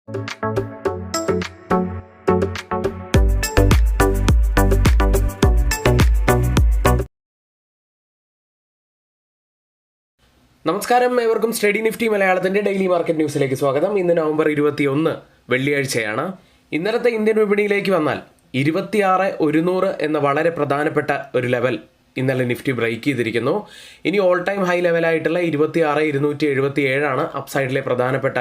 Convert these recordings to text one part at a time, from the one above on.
നമസ്കാരം, ഏവർക്കും study Nifty മലയാളത്തിൻ്റെ ഡെയിലി മാർക്കറ്റ് ന്യൂസിലേക്ക് സ്വാഗതം. ഇന്ന് നവംബർ 21 വെള്ളിയാഴ്ചയാണ്. ഇന്നലത്തെ ഇന്ത്യൻ വിപണിയിലേക്ക് വന്നാൽ 26,100 എന്ന വളരെ പ്രധാനപ്പെട്ട ഒരു ലെവൽ ഇന്നലെ നിഫ്റ്റി ബ്രേക്ക് ചെയ്തിരിക്കുന്നു. ഇനി ഓൾ ടൈം ഹൈ ലെവലായിട്ടുള്ള 26,277 അപ്സൈഡിലെ പ്രധാനപ്പെട്ട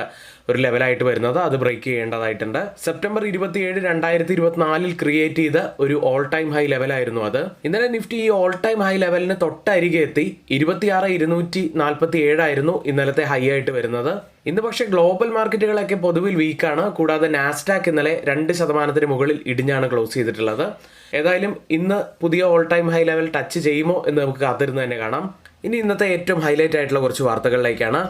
ഒരു ലെവലായിട്ട് വരുന്നത്. അത് ബ്രേക്ക് ചെയ്യേണ്ടതായിട്ടുണ്ട്. സെപ്റ്റംബർ 27, 2024 ക്രിയേറ്റ് ചെയ്ത ഒരു ഓൾ ടൈം ഹൈ ലെവലായിരുന്നു അത്. ഇന്നലെ നിഫ്റ്റി ഈ ഓൾ ടൈം ഹൈ ലെവലിന് തൊട്ടരികെ എത്തി. 26,247 ആയിരുന്നു ഇന്നലത്തെ ഹൈ ആയിട്ട് വരുന്നത്. ഇന്ന് പക്ഷേ ഗ്ലോബൽ മാർക്കറ്റുകളൊക്കെ പൊതുവിൽ വീക്കാണ്. കൂടാതെ നാസ്ഡാക്ക് ഇന്നലെ 2% മുകളിൽ ഇടിഞ്ഞാണ് ക്ലോസ് ചെയ്തിട്ടുള്ളത്. ഏതായാലും ഇന്ന് പുതിയ all time high level touch ചെയ്യുമോ എന്ന് നമുക്ക് കാത്തിരുന്ന് തന്നെ കാണാം. ഇനി ഇന്നത്തെ ഏറ്റവും ഹൈലൈറ്റ് ആയിട്ടുള്ള കുറച്ച് വാർത്തകളിലേക്കാണ്.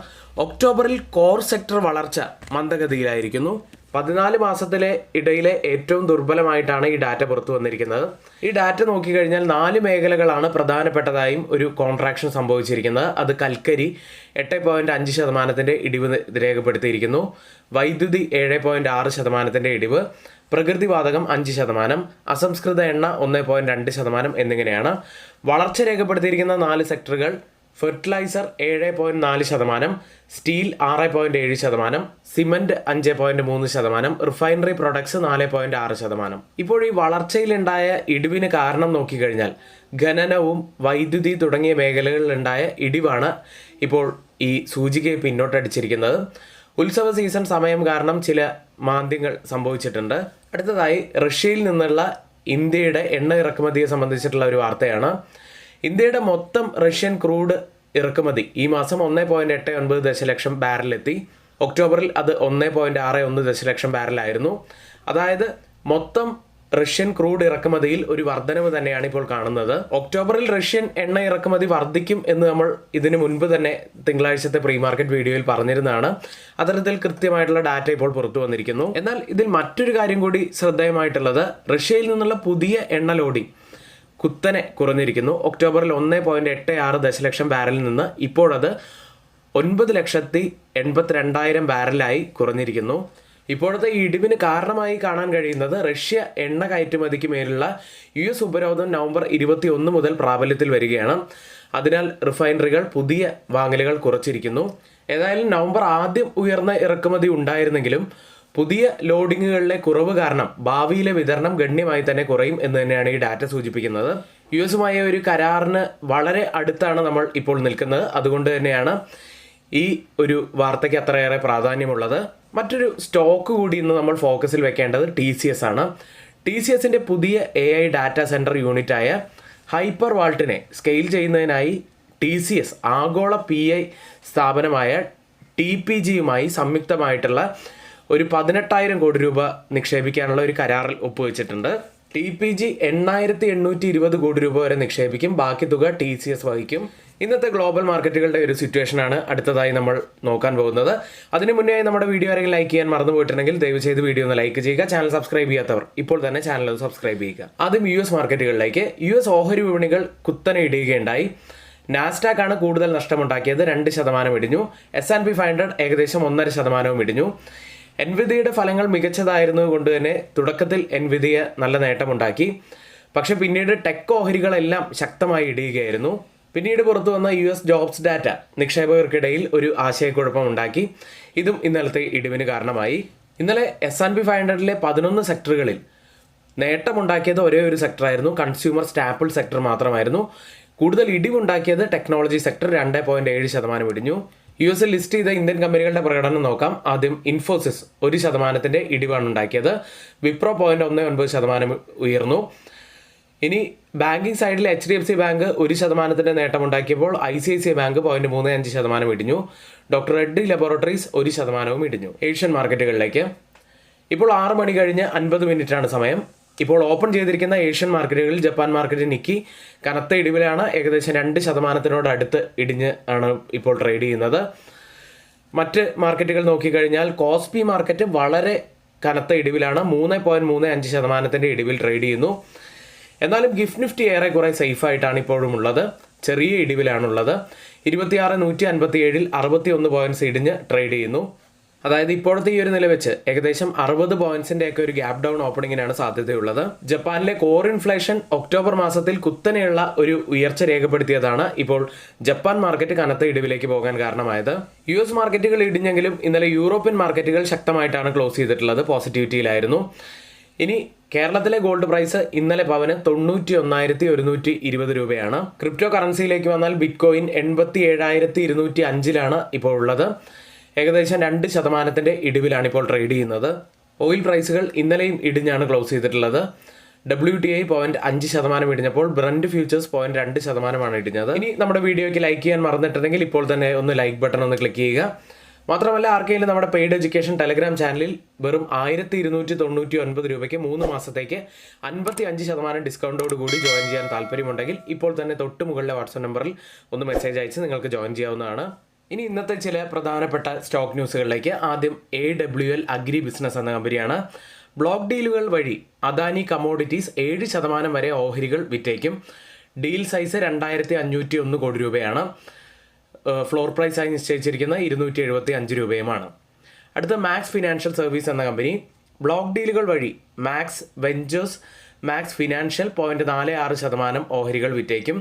ഒക്ടോബറിൽ കോർ സെക്ടർ വളർച്ച മന്ദഗതിയിലായിരിക്കുന്നു. 14 മാസത്തിലെ ഇടയിലെ ഏറ്റവും ദുർബലമായിട്ടാണ് ഈ ഡാറ്റ പുറത്തു വന്നിരിക്കുന്നത്. ഈ ഡാറ്റ നോക്കിക്കഴിഞ്ഞാൽ 4 മേഖലകളാണ് പ്രധാനപ്പെട്ടതായും ഒരു കോൺട്രാക്ഷൻ സംഭവിച്ചിരിക്കുന്നത്. അത് കൽക്കരി 8.5% ഇടിവ് രേഖപ്പെടുത്തിയിരിക്കുന്നു. വൈദ്യുതി 7.6% ഇടിവ്, പ്രകൃതിവാതകം 5%, അസംസ്കൃത എണ്ണ 1.2% എന്നിങ്ങനെയാണ്. വളർച്ച രേഖപ്പെടുത്തിയിരിക്കുന്ന 4 സെക്ടറുകൾ: fertiliser 7.4%, steel 6.7%, cement 5.3%, refinery products 4.6%. ഇപ്പോൾ ഈ വളർച്ചയിലുണ്ടായ ഇടിവിന് കാരണം നോക്കിക്കഴിഞ്ഞാൽ ഖനനവും വൈദ്യുതി തുടങ്ങിയ മേഖലകളിലുണ്ടായ ഇടിവാണ് ഇപ്പോൾ ഈ സൂചികയെ പിന്നോട്ടടിച്ചിരിക്കുന്നത്. ഉത്സവ സീസൺ സമയം കാരണം ചില മാന്ദ്യങ്ങൾ സംഭവിച്ചിട്ടുണ്ട്. അടുത്തതായി റഷ്യയിൽ നിന്നുള്ള ഇന്ത്യയുടെ എണ്ണ ഇറക്കുമതിയെ സംബന്ധിച്ചിട്ടുള്ള ഒരു വാർത്തയാണ്. ഇന്ത്യയുടെ മൊത്തം റഷ്യൻ ക്രൂഡ് ഇറക്കുമതി ഈ മാസം 1.89 ദശലക്ഷം ബാരലെത്തി. ഒക്ടോബറിൽ അത് 1.61 ദശലക്ഷം ബാരലായിരുന്നു. അതായത് മൊത്തം റഷ്യൻ ക്രൂഡ് ഇറക്കുമതിയിൽ ഒരു വർധനവ് തന്നെയാണ് ഇപ്പോൾ കാണുന്നത്. ഒക്ടോബറിൽ റഷ്യൻ എണ്ണ ഇറക്കുമതി വർദ്ധിക്കും എന്ന് നമ്മൾ ഇതിനു മുൻപ് തന്നെ തിങ്കളാഴ്ചത്തെ പ്രീ മാർക്കറ്റ് വീഡിയോയിൽ പറഞ്ഞിരുന്നതാണ്. അത്തരത്തിൽ കൃത്യമായിട്ടുള്ള ഡാറ്റ ഇപ്പോൾ പുറത്തു വന്നിരിക്കുന്നു. എന്നാൽ ഇതിൽ മറ്റൊരു കാര്യം കൂടി ശ്രദ്ധേയമായിട്ടുള്ളത്, റഷ്യയിൽ നിന്നുള്ള പുതിയ എണ്ണ ലോഡിംഗ് കുത്തനെ കുറഞ്ഞിരിക്കുന്നു. ഒക്ടോബറിൽ 1.86 ദശലക്ഷം ബാരലിൽ നിന്ന് ഇപ്പോഴത് 9,82,000 ബാരലായി കുറഞ്ഞിരിക്കുന്നു. ഇപ്പോഴത്തെ ഈ ഇടിവിന് കാരണമായി കാണാൻ കഴിയുന്നത് റഷ്യ എണ്ണ കയറ്റുമതിക്ക് മേലുള്ള US ഉപരോധം നവംബർ 21 മുതൽ പ്രാബല്യത്തിൽ വരികയാണ്. അതിനാൽ റിഫൈനറികൾ പുതിയ വാങ്ങലുകൾ കുറച്ചിരിക്കുന്നു. ഏതായാലും നവംബർ ആദ്യം ഉയർന്ന ഇറക്കുമതി ഉണ്ടായിരുന്നെങ്കിലും പുതിയ ലോഡിങ്ങുകളിലെ കുറവ് കാരണം ഭാവിയിലെ വിതരണം ഗണ്യമായി തന്നെ കുറയും എന്ന് തന്നെയാണ് ഈ ഡാറ്റ സൂചിപ്പിക്കുന്നത്. US-മായ ഒരു കരാറിന് വളരെ അടുത്താണ് നമ്മൾ ഇപ്പോൾ നിൽക്കുന്നത്. അതുകൊണ്ട് തന്നെയാണ് ഈ ഒരു വാർത്തയ്ക്ക് അത്രയേറെ പ്രാധാന്യമുള്ളത്. മറ്റൊരു സ്റ്റോക്ക് കൂടി ഇന്ന് നമ്മൾ ഫോക്കസിൽ വെക്കേണ്ടത് TCS ആണ്. TCSന്റെ പുതിയ AI ഡാറ്റാ സെൻറ്റർ യൂണിറ്റായ ഹൈപ്പർ വാൾട്ടിനെ സ്കെയിൽ ചെയ്യുന്നതിനായി TCS ആഗോള PI സ്ഥാപനമായ TPGയുമായി സംയുക്തമായിട്ടുള്ള ഒരു 18,000 കോടി രൂപ നിക്ഷേപിക്കാനുള്ള ഒരു കരാറിൽ ഒപ്പുവെച്ചിട്ടുണ്ട്. TPG 8,820 കോടി രൂപ വരെ നിക്ഷേപിക്കും. ബാക്കി തുക TCS വഹിക്കും. ഇന്നത്തെ ഗ്ലോബൽ മാർക്കറ്റുകളുടെ ഒരു സിറ്റുവേഷനാണ് അടുത്തതായി നമ്മൾ നോക്കാൻ പോകുന്നത്. അതിന് മുന്നേ നമ്മുടെ വീഡിയോ ആരെങ്കിലും ലൈക്ക് ചെയ്യാൻ മറന്നു പോയിട്ടുണ്ടെങ്കിൽ ദയവ് ചെയ്ത് വീഡിയോ ഒന്ന് ലൈക്ക് ചെയ്യുക. ചാനൽ സബ്സ്ക്രൈബ് ചെയ്യാത്തവർ ഇപ്പോൾ തന്നെ ചാനൽ സബ്സ്ക്രൈബ് ചെയ്യുക. ആദ്യം US മാർക്കറ്റുകളിലേക്ക്. US ഓഹരി വിപണികൾ കുത്തനെ ഇടിയുകയുണ്ടായി. നാസ്ഡാക്ക് ആണ് കൂടുതൽ നഷ്ടമുണ്ടാക്കിയത്, 2% ഇടിഞ്ഞു. S&P 500 ഏകദേശം 1.5% ഇടിഞ്ഞു. എൻവിഡിയയുടെ ഫലങ്ങൾ മികച്ചതായിരുന്നു കൊണ്ട് തന്നെ തുടക്കത്തിൽ എൻവിഡിയ നല്ല നേട്ടമുണ്ടാക്കി. പക്ഷെ പിന്നീട് ടെക് ഓഹരികളെല്ലാം ശക്തമായി ഇടിയുകയായിരുന്നു. പിന്നീട് പുറത്തു വന്ന US ജോബ്സ് ഡാറ്റ നിക്ഷേപകർക്കിടയിൽ ഒരു ആശയക്കുഴപ്പം ഉണ്ടാക്കി. ഇതും ഇന്നലത്തെ ഇടിവിന് കാരണമായി. ഇന്നലെ S&P 500-ലെ 11 സെക്ടറുകളിൽ നേട്ടമുണ്ടാക്കിയത് ഒരേ ഒരു സെക്ടറായിരുന്നു, കൺസ്യൂമർ സ്റ്റാപ്പിൾ സെക്ടർ മാത്രമായിരുന്നു. കൂടുതൽ ഇടിവുണ്ടാക്കിയത് ടെക്നോളജി സെക്ടർ 2.7% ഇടിഞ്ഞു. US-ൽ ലിസ്റ്റ് ചെയ്ത ഇന്ത്യൻ കമ്പനികളുടെ പ്രകടനം നോക്കാം. ആദ്യം ഇൻഫോസിസ് 1% ഇടിവാണ് ഉണ്ടാക്കിയത്. വിപ്രോ 0.19% ഉയർന്നു. ഇനി ബാങ്കിങ് സൈഡിൽ HDFC ബാങ്ക് 1% നേട്ടമുണ്ടാക്കിയപ്പോൾ ICICI ബാങ്ക് 0.35% ഇടിഞ്ഞു. ഡോക്ടർ റെഡ്ഡി ലബോറട്ടറീസ് 1% ഇടിഞ്ഞു. ഏഷ്യൻ മാർക്കറ്റുകളിലേക്ക് ഇപ്പോൾ 6 മണി കഴിഞ്ഞ് 50 മിനിറ്റാണ് സമയം. ഇപ്പോൾ ഓപ്പൺ ചെയ്തിരിക്കുന്ന ഏഷ്യൻ മാർക്കറ്റുകളിൽ ജപ്പാൻ മാർക്കറ്റ് നിക്കി കനത്ത ഇടിവിലാണ്. ഏകദേശം 2% അടുത്ത് ഇടിഞ്ഞ് ആണ് ഇപ്പോൾ ട്രേഡ് ചെയ്യുന്നത്. മറ്റ് മാർക്കറ്റുകൾ നോക്കിക്കഴിഞ്ഞാൽ കോസ്പി മാർക്കറ്റ് വളരെ കനത്ത ഇടിവിലാണ്, 3.35% ഇടിവിൽ ട്രേഡ് ചെയ്യുന്നു. എന്നാലും ഗിഫ്റ്റ് നിഫ്റ്റി ഏറെക്കുറെ സേഫായിട്ടാണ് ഇപ്പോഴും ഉള്ളത്. ചെറിയ ഇടിവിലാണുള്ളത്. 26,157 61 പോയിന്റ്സ് ഇടിഞ്ഞ് ട്രേഡ് ചെയ്യുന്നു. അതായത് ഇപ്പോഴത്തെ ഈ ഒരു നില വെച്ച് ഏകദേശം 60 പോയിന്റ്സിന്റെ ഒക്കെ ഒരു ഗ്യാപ് ഡൗൺ ഓപ്പണിങ്ങിനാണ് സാധ്യതയുള്ളത്. ജപ്പാനിലെ കോർ ഇൻഫ്ലേഷൻ ഒക്ടോബർ മാസത്തിൽ കുത്തനെയുള്ള ഒരു ഉയർച്ച രേഖപ്പെടുത്തിയതാണ് ഇപ്പോൾ ജപ്പാൻ മാർക്കറ്റ് കനത്ത ഇടിവിലേക്ക് പോകാൻ കാരണമായത്. US മാർക്കറ്റുകൾ ഇടിഞ്ഞെങ്കിലും ഇന്നലെ യൂറോപ്യൻ മാർക്കറ്റുകൾ ശക്തമായിട്ടാണ് ക്ലോസ് ചെയ്തിട്ടുള്ളത്, പോസിറ്റിവിറ്റിയിലായിരുന്നു. ഇനി കേരളത്തിലെ ഗോൾഡ് പ്രൈസ് ഇന്നലെ പവന് 91,120 രൂപയാണ്. ക്രിപ്റ്റോ കറൻസിയിലേക്ക് വന്നാൽ ബിറ്റ് കോയിൻ 87,205 ഇപ്പോൾ ഉള്ളത്. ഏകദേശം 2% ഇടിവിലാണ് ഇപ്പോൾ ട്രേഡ് ചെയ്യുന്നത്. ഓയിൽ പ്രൈസുകൾ ഇന്നലെയും ഇടിഞ്ഞാണ് ക്ലോസ് ചെയ്തിട്ടുള്ളത്. WTI 0.5% ഇടിഞ്ഞപ്പോൾ ബ്രന്റ് ഫ്യൂച്ചേഴ്സ് 0.2% ഇടിഞ്ഞത്. ഇനി നമ്മുടെ വീഡിയോയ്ക്ക് ലൈക്ക് ചെയ്യാൻ മറന്നിട്ടുണ്ടെങ്കിൽ ഇപ്പോൾ തന്നെ ഒന്ന് ലൈക്ക് ബട്ടൺ ഒന്ന് ക്ലിക്ക് ചെയ്യുക. മാത്രമല്ല ആർക്കെങ്കിലും നമ്മുടെ പെയ്ഡ് എഡ്യൂക്കേഷൻ ടെലഗ്രാം ചാനലിൽ വെറും 1,299 രൂപയ്ക്ക് 3 മാസത്തേക്ക് 55% ഡിസ്കൗണ്ടോട് കൂടി ജോയിൻ ചെയ്യാൻ താല്പര്യമുണ്ടെങ്കിൽ ഇപ്പോൾ തന്നെ തൊട്ട് മുകളിലെ വാട്സ്ആപ്പ് നമ്പറിൽ ഒന്ന് മെസ്സേജ് അയച്ച് നിങ്ങൾക്ക് ജോയിൻ ചെയ്യാവുന്നതാണ്. ഇനി ഇന്നത്തെ ചില പ്രധാനപ്പെട്ട സ്റ്റോക്ക് ന്യൂസുകളിലേക്ക്. ആദ്യം AWL അഗ്രി ബിസിനസ് എന്ന കമ്പനിയാണ്. ബ്ലോക്ക് ഡീലുകൾ വഴി അദാനി കമോഡിറ്റീസ് 7% വരെ ഓഹരികൾ വിറ്റേക്കും. ഡീൽ സൈസ് 2,501 കോടി രൂപയാണ്. ഫ്ലോർ പ്രൈസായി നിശ്ചയിച്ചിരിക്കുന്ന 275 രൂപയുമാണ്. അടുത്ത മാക്സ് ഫിനാൻഷ്യൽ സർവീസ് എന്ന കമ്പനി. ബ്ലോക്ക് ഡീലുകൾ വഴി മാക്സ് വെഞ്ചേഴ്സ് മാക്സ് ഫിനാൻഷ്യൽ 0.46% ഓഹരികൾ വിറ്റേക്കും.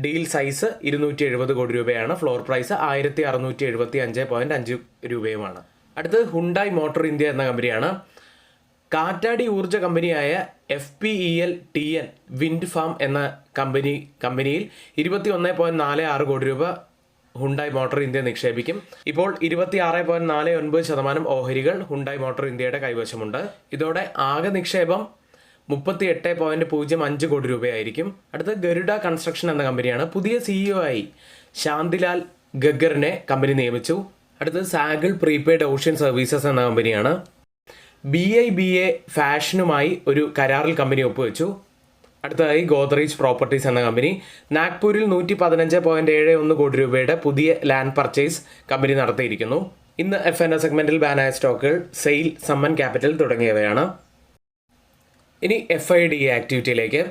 ഡീൽ സൈസ് 270 കോടി രൂപയാണ്. ഫ്ലോർ പ്രൈസ് 1,675.5 രൂപയുമാണ്. അടുത്തത് ഹുണ്ടായ് മോട്ടോർ ഇന്ത്യ എന്ന കമ്പനിയാണ്. കാറ്റാടി ഊർജ്ജ കമ്പനിയായ FPEL TN വിൻഡ് ഫാം എന്ന കമ്പനിയിൽ 21.46 കോടി രൂപ ഹുണ്ടായ് മോട്ടോർ ഇന്ത്യ നിക്ഷേപിക്കും. ഇപ്പോൾ 26.49% ഓഹരികൾ ഹുണ്ടായ് മോട്ടോർ ഇന്ത്യയുടെ കൈവശമുണ്ട്. ഇതോടെ ആകെ നിക്ഷേപം 38.05 കോടി രൂപയായിരിക്കും. അടുത്ത ഗരുഡ കൺസ്ട്രക്ഷൻ എന്ന കമ്പനിയാണ്. പുതിയ CEO ആയി ശാന്തിലാൽ ഗഗ്ഗറിനെ കമ്പനി നിയമിച്ചു. അടുത്തത് സാഗിൾ പ്രീപെയ്ഡ് ഓഷ്യൻ സർവീസസ് എന്ന കമ്പനിയാണ്. BIBA ഫാഷനുമായി ഒരു കരാറിൽ കമ്പനി ഒപ്പുവെച്ചു. അടുത്തതായി ഗോദ്രേജ് പ്രോപ്പർട്ടീസ് എന്ന കമ്പനി. നാഗ്പൂരിൽ 115.71 കോടി രൂപയുടെ പുതിയ ലാൻഡ് പർച്ചേസ് കമ്പനി നടത്തിയിരിക്കുന്നു. ഇന്ന് F&O സെഗ്മെന്റിൽ ബാനായ സ്റ്റോക്കുകൾ സെയിൽ, സമ്മൻ ക്യാപിറ്റൽ തുടങ്ങിയവയാണ്. ഇനി FIDA ആക്ടിവിറ്റിയിലേക്ക്.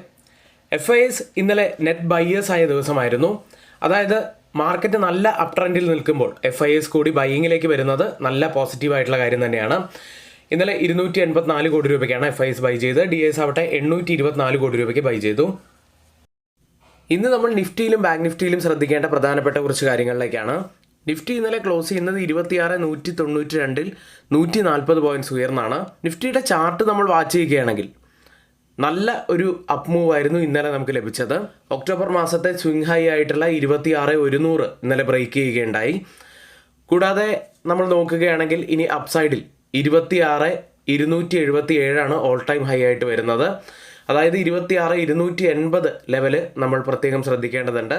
FIS ഇന്നലെ നെറ്റ് ബയ്യേഴ്സ് ആയ ദിവസമായിരുന്നു. അതായത് മാർക്കറ്റ് നല്ല അപ് ട്രെൻഡിൽ നിൽക്കുമ്പോൾ FIS കൂടി ബയ്യിങ്ങിലേക്ക് വരുന്നത് നല്ല പോസിറ്റീവായിട്ടുള്ള കാര്യം തന്നെയാണ്. ഇന്നലെ 284 കോടി രൂപയ്ക്കാണ് FIS ബൈ ചെയ്ത്. DIS ആവട്ടെ 824 കോടി രൂപയ്ക്ക് ബൈ ചെയ്തു. ഇന്ന് നമ്മൾ നിഫ്റ്റിയിലും ബാങ്ക് നിഫ്റ്റിയിലും ശ്രദ്ധിക്കേണ്ട പ്രധാനപ്പെട്ട കുറച്ച് കാര്യങ്ങളിലേക്കാണ്. നിഫ്റ്റി ഇന്നലെ ക്ലോസ് ചെയ്യുന്നത് 26,192 140 പോയിന്റ്സ് ഉയർന്നാണ്. നിഫ്റ്റിയുടെ ചാർട്ട് നമ്മൾ വാച്ച് ചെയ്യുകയാണെങ്കിൽ നല്ല ഒരു അപ്പ് മൂവ് ആയിരുന്നു ഇന്നലെ നമുക്ക് ലഭിച്ചത്. ഒക്ടോബർ മാസത്തെ സ്വിംഗ് ഹൈ ആയിട്ടുള്ള 26,100 ഇന്നലെ ബ്രേക്ക് ചെയ്യുകയുണ്ടായി. കൂടാതെ നമ്മൾ നോക്കുകയാണെങ്കിൽ ഇനി അപ്സൈഡിൽ 26,277 ഓൾ ടൈം ഹൈ ആയിട്ട് വരുന്നത്. അതായത് 26,280 ലെവല് നമ്മൾ പ്രത്യേകം ശ്രദ്ധിക്കേണ്ടതുണ്ട്.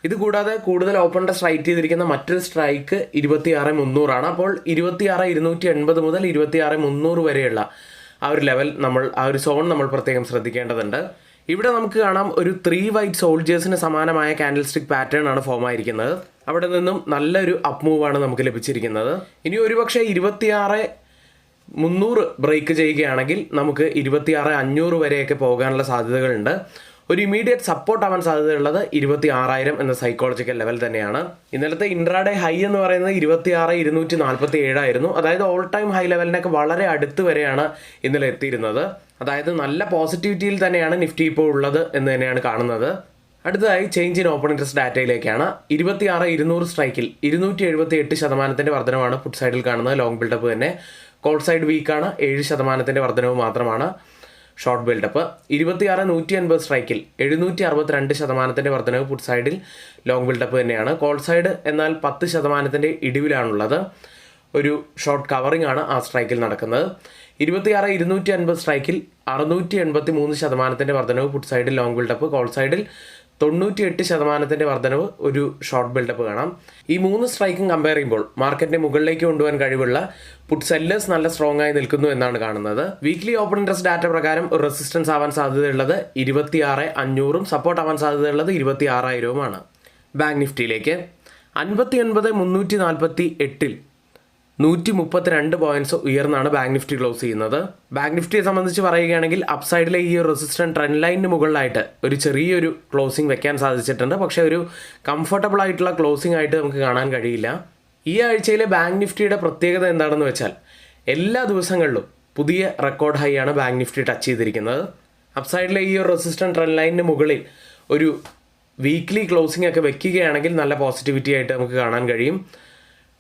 ഇത് കൂടാതെ കൂടുതൽ ഓപ്പൺ സ്ട്രൈക്ക് ചെയ്തിരിക്കുന്ന മറ്റൊരു സ്ട്രൈക്ക് 26,300 അപ്പോൾ 26,280 മുതൽ 26,300 വരെയുള്ള ആ ഒരു ലെവൽ ആ ഒരു സോൺ നമ്മൾ പ്രത്യേകം ശ്രദ്ധിക്കേണ്ടതുണ്ട്. ഇവിടെ നമുക്ക് കാണാം ഒരു 3 വൈറ്റ് സോൾജേഴ്സിന് സമാനമായ കാൻഡിൽ സ്റ്റിക് പാറ്റേൺ ആണ് ഫോം ആയിരിക്കുന്നത്. അവിടെ നിന്നും നല്ലൊരു അപ്പ് മൂവ് ആണ് നമുക്ക് ലഭിച്ചിരിക്കുന്നത്. ഇനി ഒരുപക്ഷെ 26,300 ബ്രേക്ക് ചെയ്യുകയാണെങ്കിൽ നമുക്ക് 26,500 വരെയൊക്കെ പോകാനുള്ള സാധ്യതകളുണ്ട്. ഒരു ഇമീഡിയറ്റ് സപ്പോർട്ട് ആവാൻ സാധ്യതയുള്ളത് 26,000 എന്ന സൈക്കോളജിക്കൽ ലെവൽ തന്നെയാണ്. ഇന്നലത്തെ ഇൻട്രാഡേ ഹൈ എന്ന് പറയുന്നത് 26,247 ആയിരുന്നു. അതായത് ഓൾ ടൈം ഹൈ ലെവലിനൊക്കെ വളരെ അടുത്ത് വരെയാണ് ഇന്നലെ എത്തിയിരുന്നത്. അതായത് നല്ല പോസിറ്റിവിറ്റിയിൽ തന്നെയാണ് നിഫ്റ്റി ഇപ്പോൾ ഉള്ളത് എന്ന് തന്നെയാണ് കാണുന്നത്. അടുത്തതായി ചേഞ്ച് ഇൻ ഓപ്പൺ ഇൻട്രസ്റ്റ് ഡാറ്റയിലേക്കാണ്. 26,200 സ്ട്രൈക്കിൽ 278% വർധനമാണ് പുട്ട് സൈഡിൽ കാണുന്നത്. ലോങ് ബിൽഡപ്പ് തന്നെ. കോൾ സൈഡ് വീക്കാണ്. 7% വർധനവ് മാത്രമാണ് ഷോർട്ട് ബിൽഡപ്പ്. 26,180 സ്ട്രൈക്കിൽ 762% വർധനവ് പുട്ട് സൈഡിൽ. ലോങ് ബിൽഡപ്പ് തന്നെയാണ്. കോൾ സൈഡ് എന്നാൽ 10% ഇടിവിലാണുള്ളത്. ഒരു ഷോർട്ട് കവറിംഗ് ആണ് ആ സ്ട്രൈക്കിൽ നടക്കുന്നത്. 26,250 സ്ട്രൈക്കിൽ 683% വർധനവ് പുട്ട് സൈഡിൽ. Long build-up. കോൾ സൈഡിൽ 98% വർധനവ് ഒരു ഷോർട്ട് ബിൽഡപ്പ് കാണാം. ഈ 3 സ്ട്രൈക്കും കമ്പയർ ചെയ്യുമ്പോൾ മാർക്കറ്റിനെ മുകളിലേക്ക് കൊണ്ടുപോകാൻ കഴിവുള്ള പുട്ട് സെല്ലേഴ്സ് നല്ല സ്ട്രോങ് ആയി നിൽക്കുന്നു എന്നാണ് കാണുന്നത്. വീക്ക്ലി ഓപ്പൺ ഇൻട്രസ്റ്റ് ഡാറ്റ പ്രകാരം ഒരു റെസിസ്റ്റൻസ് ആവാൻ സാധ്യതയുള്ളത് 26,500 സപ്പോർട്ട് ആവാൻ സാധ്യതയുള്ളത് 26,000 ബാങ്ക് നിഫ്റ്റിയിലേക്ക് 59,348 132 പോയിന്റ്സ് ഉയർന്നാണ് ബാങ്ക് നിഫ്റ്റി ക്ലോസ് ചെയ്യുന്നത്. ബാങ്ക് നിഫ്റ്റിയെ സംബന്ധിച്ച് പറയുകയാണെങ്കിൽ അപ്സൈഡിലെ ഈ റെസിസ്റ്റന്റ് ട്രെൻഡ് ലൈനിന് മുകളിലായിട്ട് ഒരു ചെറിയൊരു ക്ലോസിംഗ് വെക്കാൻ സാധിച്ചിട്ടുണ്ട്. പക്ഷേ ഒരു കംഫർട്ടബിൾ ആയിട്ടുള്ള ക്ലോസിംഗ് ആയിട്ട് നമുക്ക് കാണാൻ കഴിയില്ല. ഈ ആഴ്ചയിലെ ബാങ്ക് നിഫ്റ്റിയുടെ പ്രത്യേകത എന്താണെന്ന് വെച്ചാൽ എല്ലാ ദിവസങ്ങളിലും പുതിയ റെക്കോർഡ് ഹൈ ആണ് ബാങ്ക് നിഫ്റ്റി ടച്ച് ചെയ്തിരിക്കുന്നത്. അപ്സൈഡിലെ ഈ ഒരു റെസിസ്റ്റന്റ് ട്രെൻഡ് ലൈനിന് മുകളിൽ ഒരു വീക്ക്ലി ക്ലോസിംഗ് ഒക്കെ വെക്കുകയാണെങ്കിൽ നല്ല പോസിറ്റിവിറ്റി ആയിട്ട് നമുക്ക് കാണാൻ കഴിയും.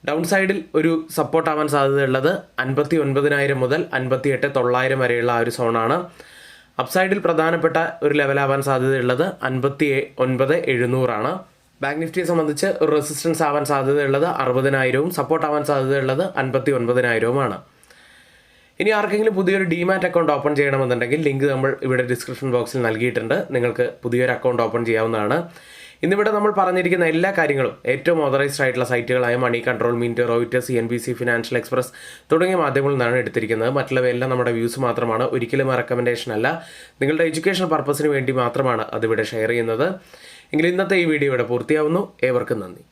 ഡൗൺ സൈഡിൽ ഒരു സപ്പോർട്ട് ആവാൻ സാധ്യതയുള്ളത് 59,000 മുതൽ 58,900 വരെയുള്ള ആ ഒരു സോണാണ്. അപ്സൈഡിൽ പ്രധാനപ്പെട്ട ഒരു ലെവലാവാൻ സാധ്യതയുള്ളത് 59,700 ആണ്. ബാങ്ക് നിഫ്റ്റിയെ സംബന്ധിച്ച് ഒരു റെസിസ്റ്റൻസ് ആവാൻ സാധ്യതയുള്ളത് 60,000-ഉം സപ്പോർട്ട് ആവാൻ സാധ്യതയുള്ളത് 59,000-ഉമാണ്. ഇനി ആർക്കെങ്കിലും പുതിയൊരു ഡിമാറ്റ് അക്കൗണ്ട് ഓപ്പൺ ചെയ്യണമെന്നുണ്ടെങ്കിൽ ലിങ്ക് നമ്മൾ ഇവിടെ ഡിസ്ക്രിപ്ഷൻ ബോക്സിൽ നൽകിയിട്ടുണ്ട്. നിങ്ങൾക്ക് പുതിയൊരു അക്കൗണ്ട് ഓപ്പൺ ചെയ്യാവുന്നതാണ്. ഇന്നിവിടെ നമ്മൾ പറഞ്ഞിരിക്കുന്ന എല്ലാ കാര്യങ്ങളും ഏറ്റവും ഓതറൈസ്ഡ് ആയിട്ടുള്ള സൈറ്റുകളായ Moneycontrol, Mint, Reuters, CNBC, Financial Express തുടങ്ങിയ മാധ്യമങ്ങളിൽ നിന്നാണ് എടുത്തിരിക്കുന്നത്. മറ്റുള്ളവയെല്ലാം നമ്മുടെ വ്യൂസ് മാത്രമാണ്, ഒരിക്കലും റെക്കമെൻഡേഷൻ അല്ല. നിങ്ങളുടെ എഡ്യൂക്കേഷൻ പർപ്പസിന് വേണ്ടി മാത്രമാണ് അതിവിടെ ഷെയർ ചെയ്യുന്നത്. എങ്കിൽ ഇന്നത്തെ ഈ വീഡിയോ ഇവിടെ പൂർത്തിയാവുന്നു. ഏവർക്കും നന്ദി.